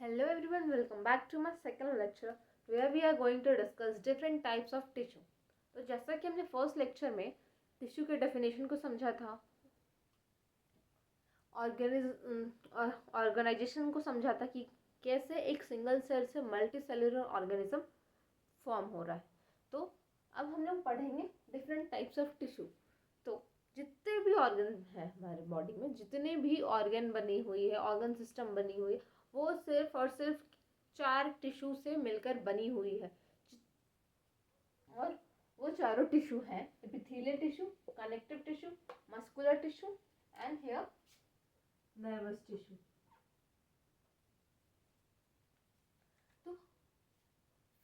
Hello everyone, welcome back to my second lecture where we are going to discuss different types of tissue. तो जैसा कि हमने first lecture में tissue के definition को समझा था, ऑर्गेनाइजेशन को समझा था कि कैसे एक सिंगल सेल से मल्टी सेलुलर ऑर्गेनिज्म फॉर्म हो रहा है। तो अब हम लोग पढ़ेंगे डिफरेंट टाइप्स ऑफ टिश्यू। तो जितने भी ऑर्गन है हमारे बॉडी में, जितने भी ऑर्गन बनी हुई है, ऑर्गन सिस्टम बनी हुई है, वो सिर्फ और सिर्फ 4 टिश्यू से मिलकर बनी हुई है। और वो चारों टिश्यू हैं epithelial tissue, connective tissue, muscular tissue and here nervous tissue. तो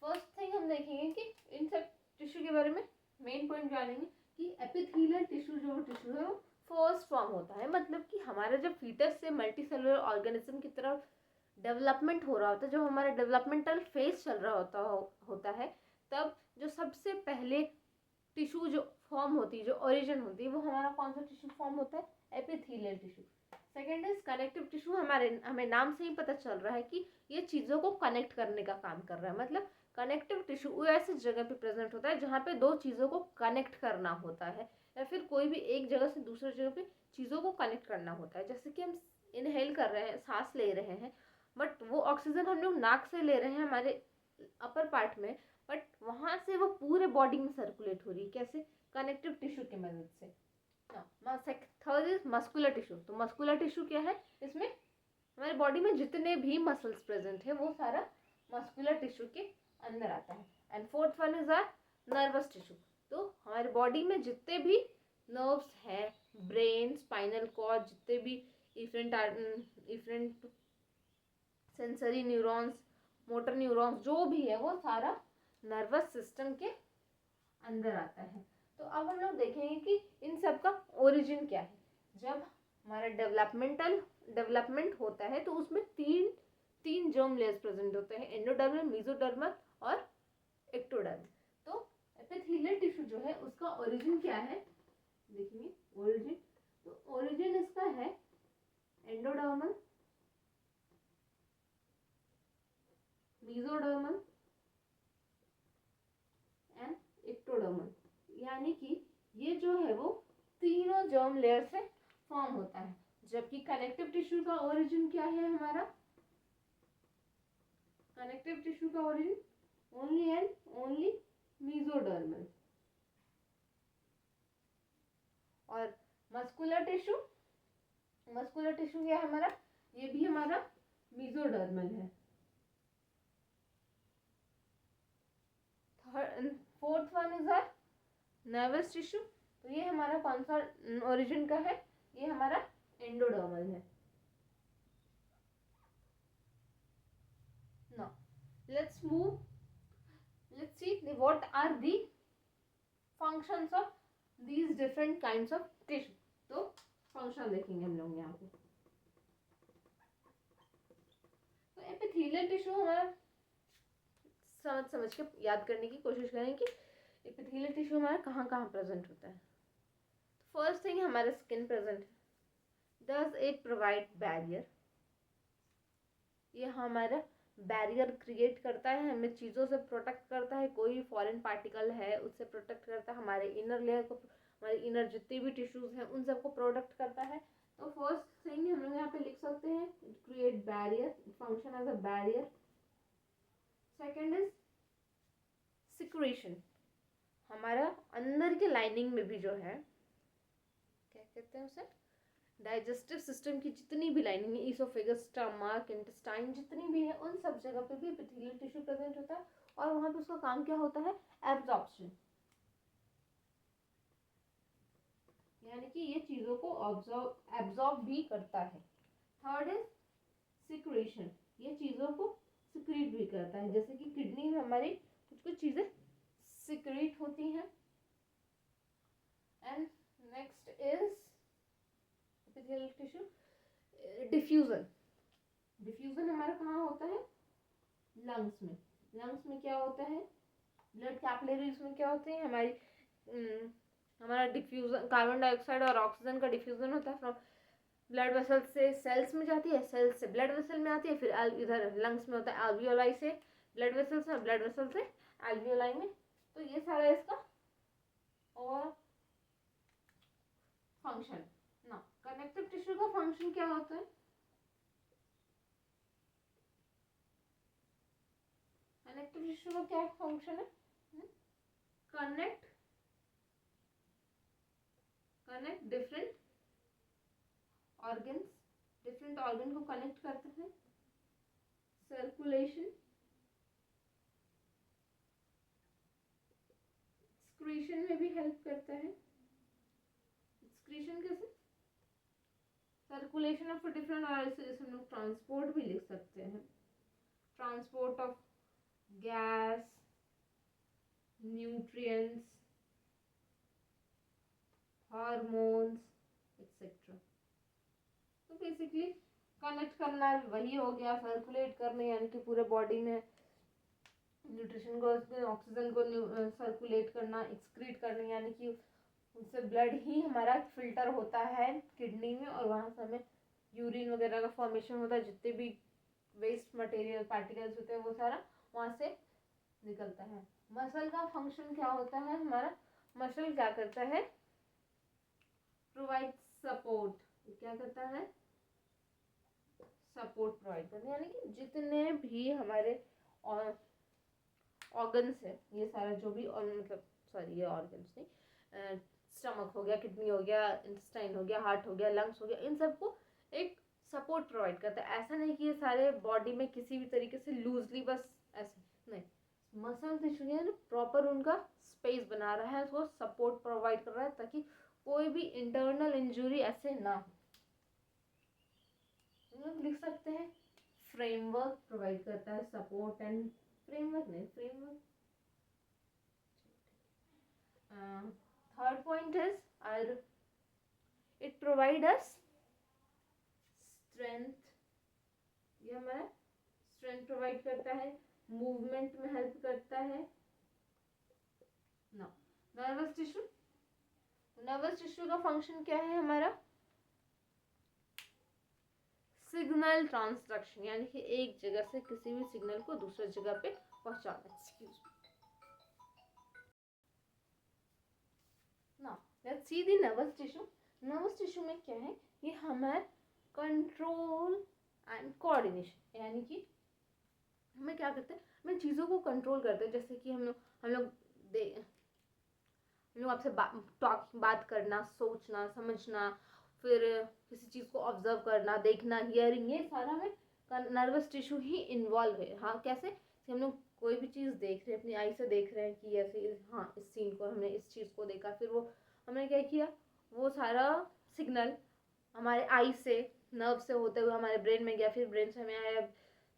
फर्स्ट थिंग हम देखेंगे कि इन सब टिश्यू के बारे में मेन पॉइंट जानेंगे कि एपिथेलियल टिश्यू जो टिश्यू है वो फर्स्ट फॉर्म होता है। मतलब कि हमारा जब फीटस से मल्टी सेलुलर ऑर्गेनिज्म की तरफ डेवलपमेंट हो रहा होता है, जब हमारा डेवलपमेंटल फेज चल रहा होता है, तब जो सबसे पहले टिश्यू जो फॉर्म होती है, जो ओरिजिन होती है, वो हमारा कौन सा टिश्यू फॉर्म होता है? Epithelial tissue. Second is connective tissue. हमें नाम से ही पता चल रहा है कि ये चीज़ों को कनेक्ट करने का काम कर रहा है। मतलब कनेक्टिव टिश्यू वो ऐसी जगह पे प्रेजेंट होता है जहाँ पे दो चीज़ों को कनेक्ट करना होता है, या फिर कोई भी एक जगह से दूसरी जगह पे चीज़ों को कनेक्ट करना होता है। जैसे कि हम इनहेल कर रहे हैं, सांस ले रहे हैं, बट वो ऑक्सीजन हम लोग नाक से ले रहे हैं हमारे अपर पार्ट में, बट वहाँ से वो पूरे बॉडी में सर्कुलेट हो रही है। कैसे? कनेक्टिव टिश्यू की मदद से। Third is muscular tissue. तो मस्कुलर टिश्यू क्या है? इसमें हमारे बॉडी में जितने भी मसल्स प्रेजेंट है वो सारा मस्कुलर टिश्यू के अंदर आता है। And fourth one is our nervous tissue. तो हमारे बॉडी में जितने भी नर्व्स हैं, ब्रेन, स्पाइनल कॉर्ड, जितने भी different sensory neurons, motor neurons, जो भी है वो सारा नर्वस सिस्टम के अंदर आता है। तो अब हम लोग देखेंगे कि इन सब का ओरिजिन क्या है। जब हमारा डेवलपमेंट होता है तो उसमें तीन जर्म लेयर्स प्रेजेंट होते हैं, एंडोडर्मल, मेसोडर्मल और एक्टोडर्मल। तो एपिथेलियल टिश्यू जो है उसका ओरिजिन क्या है, देखेंगे ओरिजिन। तो ओरिजिन इसका है एंडोडर्मल, मेसोडर्मल एंड एक्टोडर्मल। यानी कि ये जो है वो तीनों जर्म लेयर से फॉर्म होता है। जबकि कनेक्टिव टिश्यू का ओरिजिन क्या है हमारा? कनेक्टिव टिश्यू का origin only and only mesodermal. और मस्कुलर टिश्यू क्या है हमारा? ये भी हमारा मेसोडर्मल है। Fourth one is our nervous tissue. तो ये हमारा कौन सा ओरिजिन का है? ये हमारा एंडोडर्मल है। Now let's see what are the functions of these different kinds of tissue. तो फंक्शन देखेंगे हम लोग यहाँ पे। तो एपिथेलियल टिश्यू हमारा समझ के याद करने की कोशिश करें कि एपिथेलियल टिश्यू हमारा कहाँ कहाँ प्रेजेंट होता है। फर्स्ट थिंग हमारे स्किन प्रेजेंट है। Does it provide barrier? ये हमारा बैरियर क्रिएट करता है, हमें चीज़ों से प्रोटेक्ट करता है। कोई भी फॉरेन पार्टिकल है उससे प्रोटेक्ट करता है, हमारे इनर लेयर को, हमारे इनर जितने भी टिश्यूज हैं उन सबको प्रोटेक्ट करता है। तो फर्स्ट थिंग हम लोग यहाँ पे लिख सकते हैं, create barrier, function as a barrier. Second is secretion. हमारा अंदर के लाइनिंग में भी जो है, क्या कहते हैं उसे, डाइजेस्टिव सिस्टम की जितनी भी लाइनिंग है, इसोफेगस, स्टमक, इंटेस्टाइन, जितनी भी है, उन सब जगह पे भी एपिथेलियल टिश्यू प्रेजेंट होता है। और वहाँ पे उसका काम क्या होता है? एब्जॉर्प्शन। यानी कि ये चीज़ों को एब्जॉर्ब भी करता है। Third is secretion. ये चीज़ों को सिक्रीट भी करता है, जैसे कि किडनी में हमारी कुछ कुछ चीज़ें सिक्रीट होती हैं। And next is epithelial tissue diffusion. Diffusion हमारा कहाँ होता है? लंग्स में। लंग्स में क्या होता है? ब्लड कैपिलरीज में क्या होते हैं? हमारा डिफ्यूजन, कार्बन डाइऑक्साइड और ऑक्सीजन का डिफ्यूजन होता है फ्रॉम ब्लड वेसल से सेल्स में जाती है, सेल्स से ब्लड वेसल में आती है, फिर इधर लंग्स में होता है एल्वियोलाई से ब्लड वेसल्स में, ब्लड वेसल से एल्वियोलाई में। तो ये सारा इसका और फंक्शन ना। कनेक्टिव टिश्यू का फंक्शन क्या होता है? कनेक्टिव टिश्यू का क्या फंक्शन है? Connect different organs, different organ को कनेक्ट करते हैं, सर्कुलेशन, एक्सक्रीशन में भी हेल्प करता है। एक्सक्रीशन कैसे? सर्कुलेशन ऑफ डिफरेंट ऑर्गन्स, हम लोग ट्रांसपोर्ट भी लिख सकते हैं, transport of gas, nutrients, hormones etcetera. तो बेसिकली कनेक्ट करना वही हो गया, सर्कुलेट करने यानी कि पूरे बॉडी में न्यूट्रिशन को, ऑक्सीजन को सर्कुलेट करना, एक्सक्रीट करना यानी कि उससे ब्लड ही हमारा फिल्टर होता है किडनी में, और वहाँ से हमें यूरिन वगैरह का फॉर्मेशन होता है, जितने भी वेस्ट मटेरियल पार्टिकल्स होते हैं वो सारा वहाँ से निकलता है। मसल का फंक्शन क्या होता है हमारा? मसल क्या करता है? Provide support. क्या करता है? सपोर्ट प्रोवाइड करना, यानी कि जितने भी हमारे ऑर्गन्स है, ये सारा जो भी, और मतलब सॉरी ये ऑर्गन्स नहीं, स्टमक हो गया, किडनी हो गया, इंटेस्टाइन हो गया, हार्ट हो गया, लंग्स हो गया, इन सबको एक सपोर्ट प्रोवाइड करता है। ऐसा नहीं कि ये सारे बॉडी में किसी भी तरीके से लूजली बस ऐसे नहीं, मसल टिश्यू है ना प्रॉपर उनका स्पेस बना रहा है, उसको सपोर्ट प्रोवाइड कर रहा है ताकि कोई भी इंटरनल इंजरी ऐसे ना हो। हम लोग लिख सकते हैं फ्रेमवर्क प्रोवाइड करता है, सपोर्ट एंड फ्रेमवर्क नहीं, framework. Third point is it provide us strength. ये हमारा स्ट्रेंथ प्रोवाइड करता है, मूवमेंट में हेल्प करता है। ना नर्वस टिश्यू, नर्वस टिश्यू का फंक्शन क्या है हमारा? सिग्नल ट्रांसडक्शन, यानी कि एक जगह से किसी भी सिग्नल को दूसरे जगह पे पहुंचाना। Now let's see the nervous tissue. Nervous tissue में क्या है? ये हमें कंट्रोल एंड कोऑर्डिनेशन, यानी कि हमें क्या करते हैं, हमें चीज़ों को कंट्रोल करते हैं। जैसे कि हम लोग आपसे बात करना, सोचना, समझना, फिर किसी चीज़ को ऑब्जर्व करना, देखना, हियरिंग, ये सारा में नर्वस टिश्यू ही इन्वॉल्व है। हाँ कैसे? कि हम लोग कोई भी चीज़ देख रहे हैं, अपनी आई से देख रहे हैं कि ऐसे, हाँ इस सीन को हमने, इस चीज़ को देखा, फिर वो हमने क्या किया, वो सारा सिग्नल हमारे आई से, नर्व से होते हुए हमारे ब्रेन में गया, फिर ब्रेन से हमें आया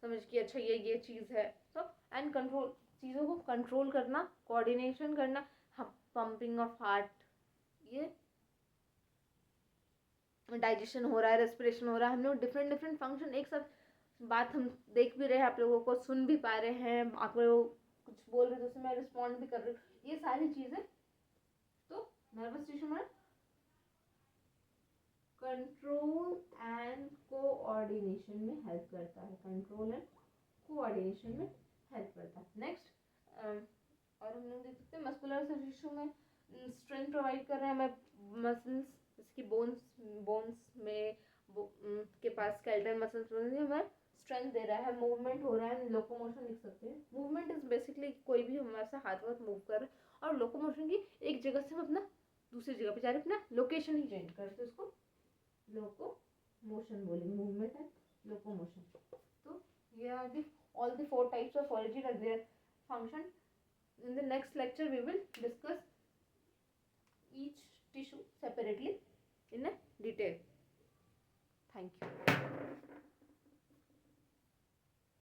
समझ कि अच्छा ये चीज़ है। तो एंड कंट्रोल, चीज़ों को कंट्रोल करना, कोऑर्डिनेशन करना, पंपिंग ऑफ हार्ट, ये डाइजेशन हो रहा है, रेस्पिरेशन हो रहा है, हम लोग डिफरेंट डिफरेंट फंक्शन एक साथ, बात हम देख भी रहे हैं, आप लोगों को सुन भी पा रहे हैं, आप लोग कुछ बोल रहे हो तो उसमें मैं रिस्पॉन्ड भी कर रही हूँ, ये सारी चीज़ें तो नर्वस टिश्यू में कंट्रोल एंड कोऑर्डिनेशन में हेल्प करता है, कंट्रोल एंड कोऑर्डिनेशन में हेल्प करता है। नेक्स्ट और हम लोग देख सकते हैं मस्कुलर टिश्यू में स्ट्रेंथ प्रोवाइड कर रहे हैं हमें मसल्स, जैसे कि बोन्स में के पास स्केलेटल मसल्स हमें स्ट्रेंथ दे रहा है, मूवमेंट हो रहा है, लोकोमोशन लिख सकते हैं। मूवमेंट इज बेसिकली कोई भी हमारे से हाथ वाथ मूव कर रहा है, और लोकोमोशन की एक जगह से हम अपना दूसरी जगह पे जा रहे हैं, अपना लोकेशन ही चेंज करते हैं, उसको लोकोमोशन बोलेंगे, मूवमेंट एंड लोकोमोशन। तो ये are the all the 4 types of origin and their function. In the next lecture we will discuss each tissue separately in a detail. Thank you.